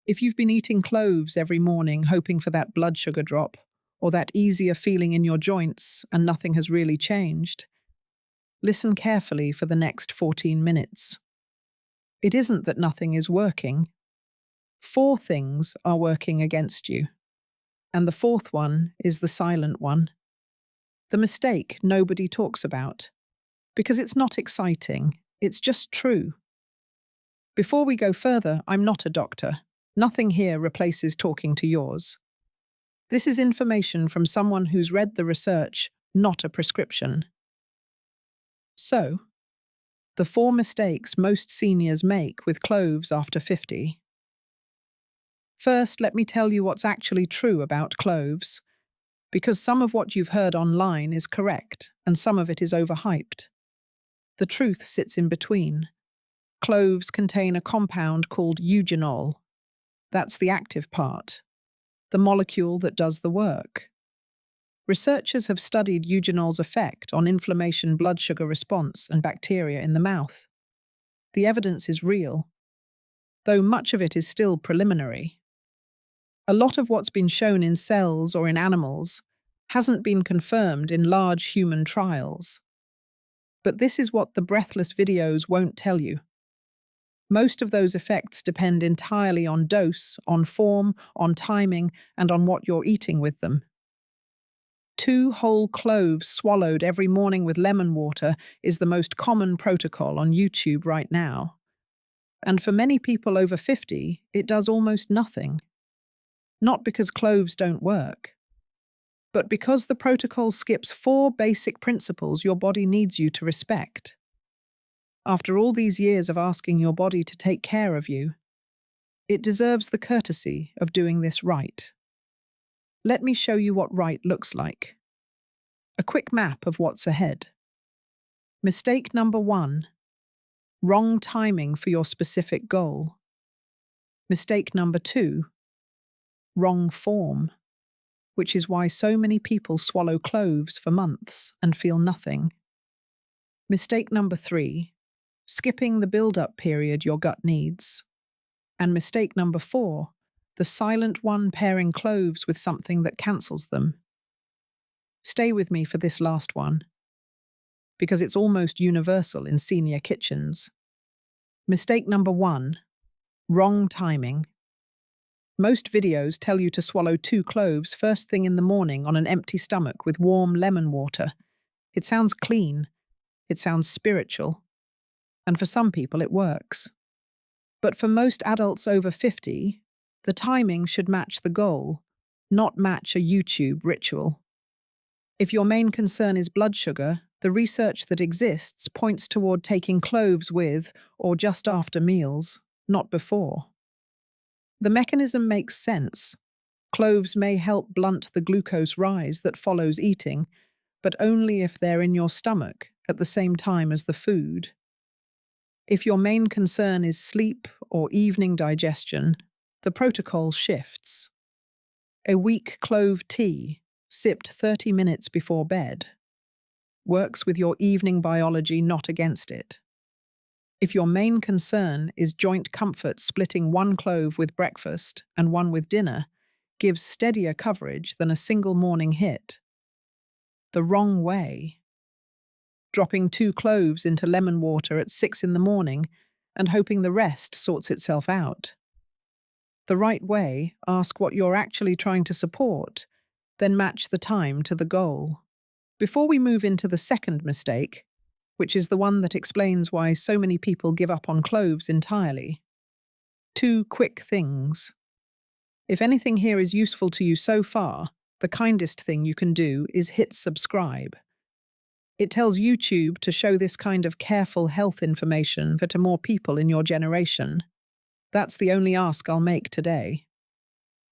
If you've been eating cloves every morning hoping for that blood sugar drop, or that easier feeling in your joints and nothing has really changed, listen carefully for the next 14 minutes. It isn't that nothing is working. 4 things are working against you, and the 4th one is the silent one. The mistake nobody talks about, because it's not exciting, it's just true. Before we go further, I'm not a doctor. Nothing here replaces talking to yours. This is information from someone who's read the research, not a prescription. So, the 4 mistakes most seniors make with cloves after 50. First, let me tell you what's actually true about cloves, because some of what you've heard online is correct and some of it is overhyped. The truth sits in between. Cloves contain a compound called eugenol. That's the active part, the molecule that does the work. Researchers have studied eugenol's effect on inflammation, blood sugar response, and bacteria in the mouth. The evidence is real, though much of it is still preliminary. A lot of what's been shown in cells or in animals hasn't been confirmed in large human trials. But this is what the breathless videos won't tell you. Most of those effects depend entirely on dose, on form, on timing, and on what you're eating with them. 2 whole cloves swallowed every morning with lemon water is the most common protocol on YouTube right now. And for many people over 50, it does almost nothing. Not because cloves don't work, but because the protocol skips 4 basic principles your body needs you to respect. After all these years of asking your body to take care of you, it deserves the courtesy of doing this right. Let me show you what right looks like. A quick map of what's ahead. Mistake number 1. Wrong timing for your specific goal. Mistake number 2. Wrong form, which is why so many people swallow cloves for months and feel nothing. Mistake number 3. Skipping the build-up period your gut needs. And mistake number 4, the silent one pairing cloves with something that cancels them. Stay with me for this last one, because it's almost universal in senior kitchens. Mistake number 1, wrong timing. Most videos tell you to swallow 2 cloves first thing in the morning on an empty stomach with warm lemon water. It sounds clean, it sounds spiritual. And for some people it works. But for most adults over 50, the timing should match the goal, not match a YouTube ritual. If your main concern is blood sugar, the research that exists points toward taking cloves with or just after meals, not before. The mechanism makes sense. Cloves may help blunt the glucose rise that follows eating, but only if they're in your stomach at the same time as the food. If your main concern is sleep or evening digestion, the protocol shifts. A weak clove tea, sipped 30 minutes before bed, works with your evening biology, not against it. If your main concern is joint comfort, splitting 1 clove with breakfast and 1 with dinner gives steadier coverage than a single morning hit. The wrong way. Dropping 2 cloves into lemon water at 6 in the morning and hoping the rest sorts itself out. The right way, ask what you're actually trying to support, then match the time to the goal. Before we move into the second mistake, which is the one that explains why so many people give up on cloves entirely. 2 quick things. If anything here is useful to you so far, the kindest thing you can do is hit subscribe. It tells YouTube to show this kind of careful health information to more people in your generation. That's the only ask I'll make today.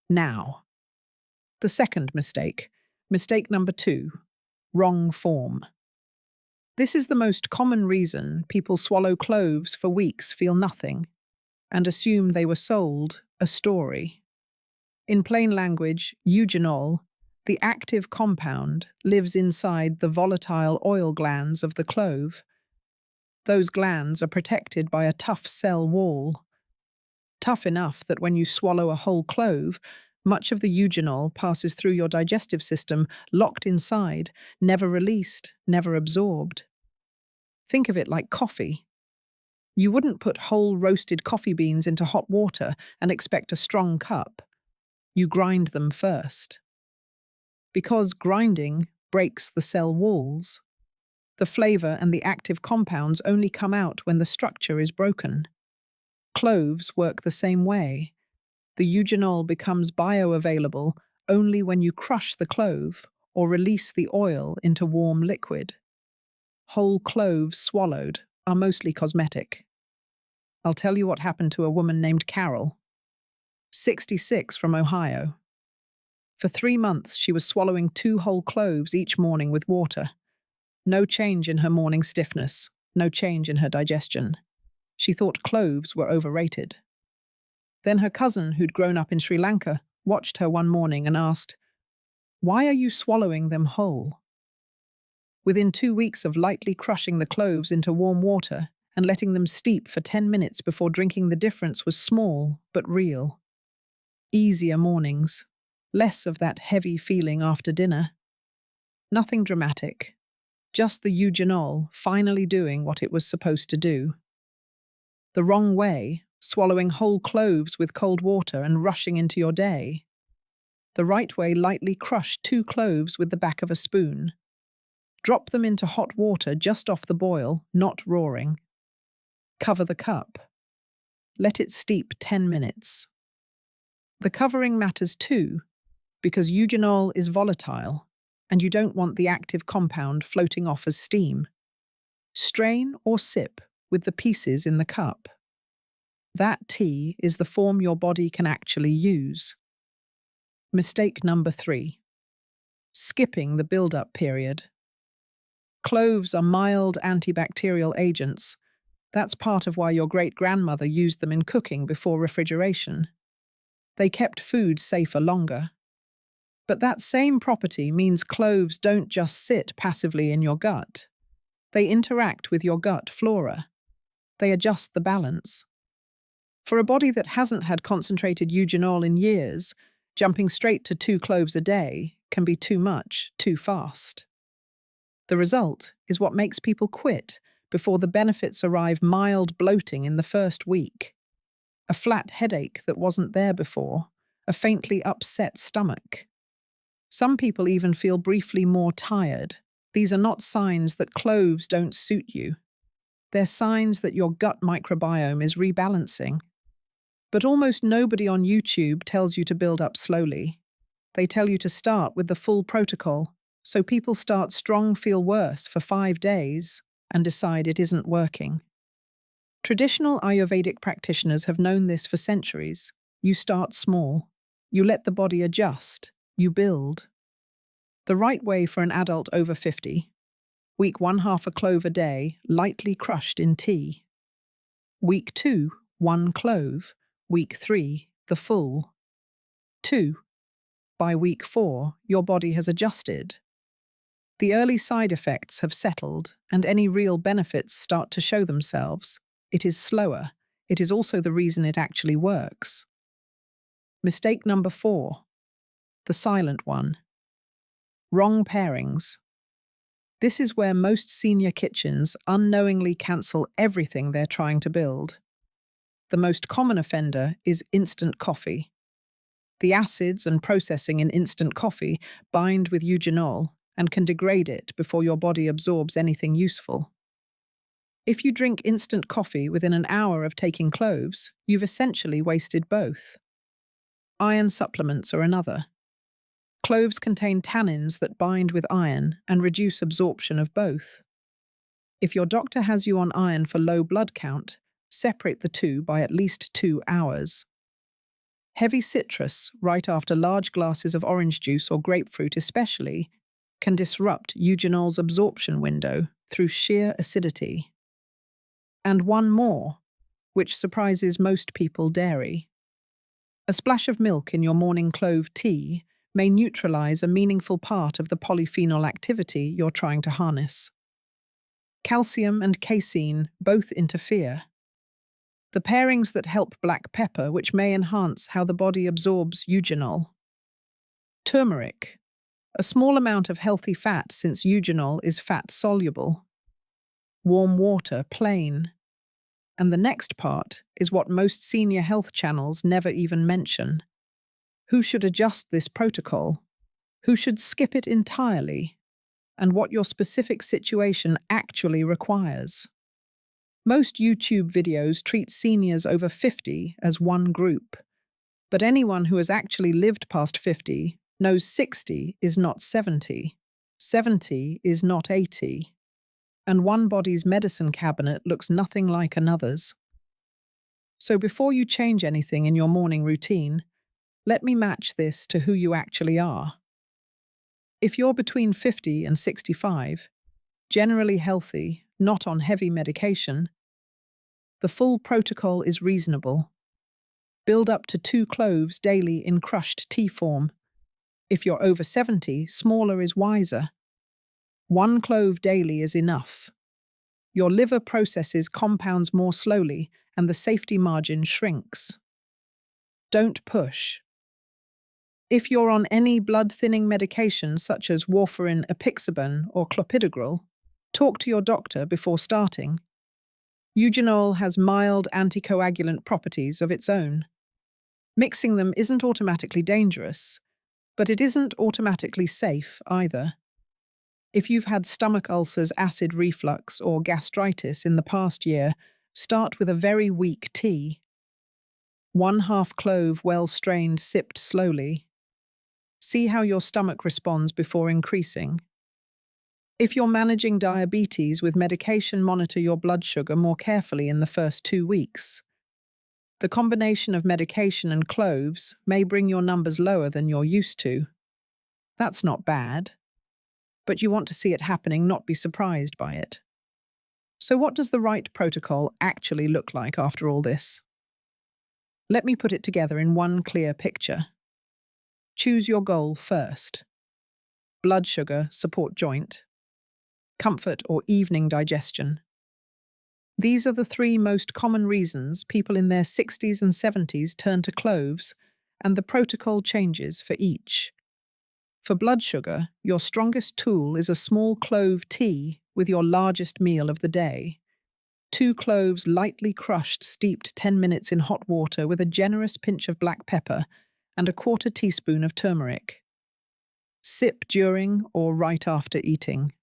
Now, the second mistake. Mistake number 2. Wrong form. This is the most common reason people swallow cloves for weeks, feel nothing, and assume they were sold a story. In plain language, eugenol, the active compound, lives inside the volatile oil glands of the clove. Those glands are protected by a tough cell wall. Tough enough that when you swallow a whole clove, much of the eugenol passes through your digestive system, locked inside, never released, never absorbed. Think of it like coffee. You wouldn't put whole roasted coffee beans into hot water and expect a strong cup. You grind them first. Because grinding breaks the cell walls, the flavor and the active compounds only come out when the structure is broken. Cloves work the same way. The eugenol becomes bioavailable only when you crush the clove or release the oil into warm liquid. Whole cloves swallowed are mostly cosmetic. I'll tell you what happened to a woman named Carol, 66, from Ohio. For 3 months, she was swallowing 2 whole cloves each morning with water. No change in her morning stiffness, no change in her digestion. She thought cloves were overrated. Then her cousin, who'd grown up in Sri Lanka, watched her one morning and asked, "Why are you swallowing them whole?" Within 2 weeks of lightly crushing the cloves into warm water and letting them steep for 10 minutes before drinking, the difference was small but real. Easier mornings, less of that heavy feeling after dinner. Nothing dramatic, just the eugenol finally doing what it was supposed to do. The wrong way, swallowing whole cloves with cold water and rushing into your day. The right way, lightly crush 2 cloves with the back of a spoon. Drop them into hot water just off the boil, not roaring. Cover the cup. Let it steep 10 minutes. The covering matters too, because eugenol is volatile, and you don't want the active compound floating off as steam. Strain or sip with the pieces in the cup. That tea is the form your body can actually use. Mistake number 3. Skipping the build-up period. Cloves are mild antibacterial agents. That's part of why your great-grandmother used them in cooking before refrigeration. They kept food safer longer. But that same property means cloves don't just sit passively in your gut. They interact with your gut flora. They adjust the balance. For a body that hasn't had concentrated eugenol in years, jumping straight to 2 cloves a day can be too much, too fast. The result is what makes people quit before the benefits arrive: mild bloating in the first week, a flat headache that wasn't there before, a faintly upset stomach. Some people even feel briefly more tired. These are not signs that cloves don't suit you. They're signs that your gut microbiome is rebalancing. But almost nobody on YouTube tells you to build up slowly. They tell you to start with the full protocol, so people start strong, feel worse for 5 days, and decide it isn't working. Traditional Ayurvedic practitioners have known this for centuries. You start small. You let the body adjust. You build. The right way for an adult over 50. Week 1, half a clove a day, lightly crushed in tea. Week 2, 1 clove. Week 3, the full. 2. By week 4, your body has adjusted. The early side effects have settled, and any real benefits start to show themselves. It is slower. It is also the reason it actually works. Mistake number 4. The silent one. Wrong pairings. This is where most senior kitchens unknowingly cancel everything they're trying to build. The most common offender is instant coffee. The acids and processing in instant coffee bind with eugenol and can degrade it before your body absorbs anything useful. If you drink instant coffee within an hour of taking cloves, you've essentially wasted both. Iron supplements are another. Cloves contain tannins that bind with iron and reduce absorption of both. If your doctor has you on iron for low blood count, separate the two by at least 2 hours. Heavy citrus, right after large glasses of orange juice or grapefruit especially, can disrupt eugenol's absorption window through sheer acidity. And one more, which surprises most people: dairy. A splash of milk in your morning clove tea may neutralize a meaningful part of the polyphenol activity you're trying to harness. Calcium and casein both interfere. The pairings that help black pepper, which may enhance how the body absorbs eugenol. Turmeric, a small amount of healthy fat since eugenol is fat-soluble. Warm water, plain. And the next part is what most senior health channels never even mention. Who should adjust this protocol? Who should skip it entirely? And what your specific situation actually requires. Most YouTube videos treat seniors over 50 as one group, but anyone who has actually lived past 50 knows 60 is not 70, 70 is not 80, and one body's medicine cabinet looks nothing like another's. So before you change anything in your morning routine, let me match this to who you actually are. If you're between 50 and 65, generally healthy, not on heavy medication, the full protocol is reasonable. Build up to 2 cloves daily in crushed tea form. If you're over 70, smaller is wiser. 1 clove daily is enough. Your liver processes compounds more slowly and the safety margin shrinks. Don't push. If you're on any blood-thinning medication such as warfarin, apixaban, or clopidogrel, talk to your doctor before starting. Eugenol has mild anticoagulant properties of its own. Mixing them isn't automatically dangerous, but it isn't automatically safe either. If you've had stomach ulcers, acid reflux, or gastritis in the past year, start with a very weak tea. 1/2 clove well strained, sipped slowly. See how your stomach responds before increasing. If you're managing diabetes with medication, monitor your blood sugar more carefully in the first 2 weeks. The combination of medication and cloves may bring your numbers lower than you're used to. That's not bad, but you want to see it happening, not be surprised by it. So what does the right protocol actually look like after all this? Let me put it together in one clear picture. Choose your goal first. Blood sugar, support joint, comfort or evening digestion. These are the 3 most common reasons people in their 60s and 70s turn to cloves, and the protocol changes for each. For blood sugar, your strongest tool is a small clove tea with your largest meal of the day. 2 cloves lightly crushed, steeped 10 minutes in hot water with a generous pinch of black pepper and a 1/4 teaspoon of turmeric. Sip during or right after eating.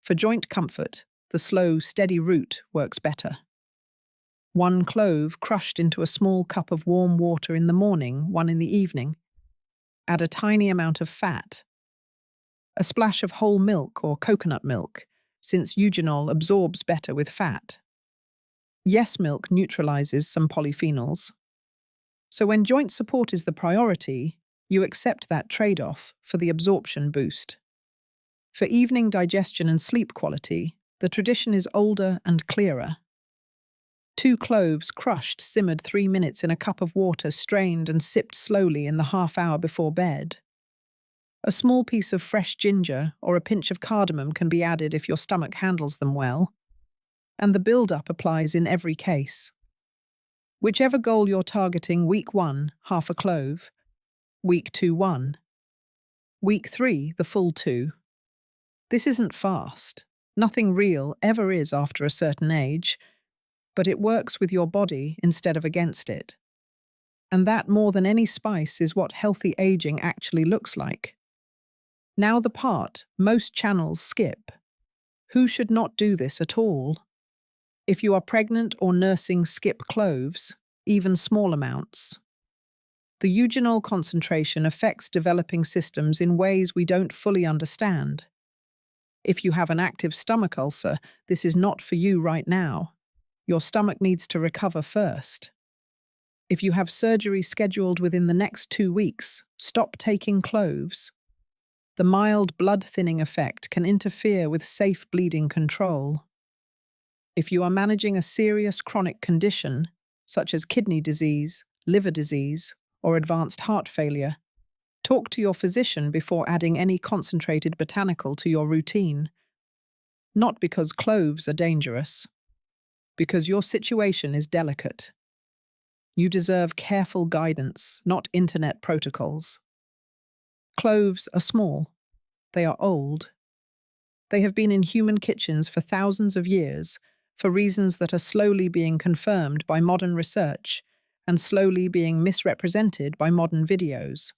For joint comfort, the slow, steady route works better. 1 clove crushed into a small cup of warm water in the morning, 1 in the evening. Add a tiny amount of fat. A splash of whole milk or coconut milk, since eugenol absorbs better with fat. Yes, milk neutralizes some polyphenols. So when joint support is the priority, you accept that trade-off for the absorption boost. For evening digestion and sleep quality, the tradition is older and clearer. 2 cloves crushed, simmered 3 minutes in a cup of water, strained and sipped slowly in the half hour before bed. A small piece of fresh ginger or a pinch of cardamom can be added if your stomach handles them well, and the build-up applies in every case. Whichever goal you're targeting, week 1, 1/2 clove, week 2, 1, week 3, the full 2. This isn't fast. Nothing real ever is after a certain age, but it works with your body instead of against it. And that, more than any spice, is what healthy aging actually looks like. Now the part most channels skip. Who should not do this at all? If you are pregnant or nursing, skip cloves, even small amounts. The eugenol concentration affects developing systems in ways we don't fully understand. If you have an active stomach ulcer, this is not for you right now. Your stomach needs to recover first. If you have surgery scheduled within the next 2 weeks, stop taking cloves. The mild blood-thinning effect can interfere with safe bleeding control. If you are managing a serious chronic condition, such as kidney disease, liver disease, or advanced heart failure, talk to your physician before adding any concentrated botanical to your routine. Not because cloves are dangerous, because your situation is delicate. You deserve careful guidance, not internet protocols. Cloves are small. They are old. They have been in human kitchens for thousands of years for reasons that are slowly being confirmed by modern research and slowly being misrepresented by modern videos.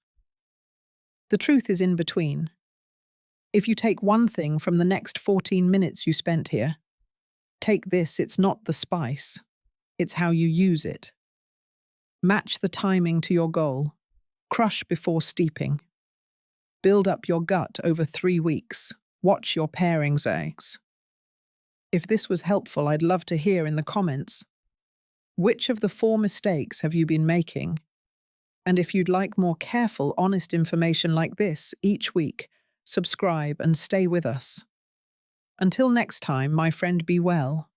The truth is in between. If you take one thing from the next 14 minutes you spent here, take this: it's not the spice, it's how you use it. Match the timing to your goal. Crush before steeping. Build up your gut over 3 weeks. Watch your pairings eggs. If this was helpful, I'd love to hear in the comments, which of the 4 mistakes have you been making? And if you'd like more careful, honest information like this each week, subscribe and stay with us. Until next time, my friend, be well.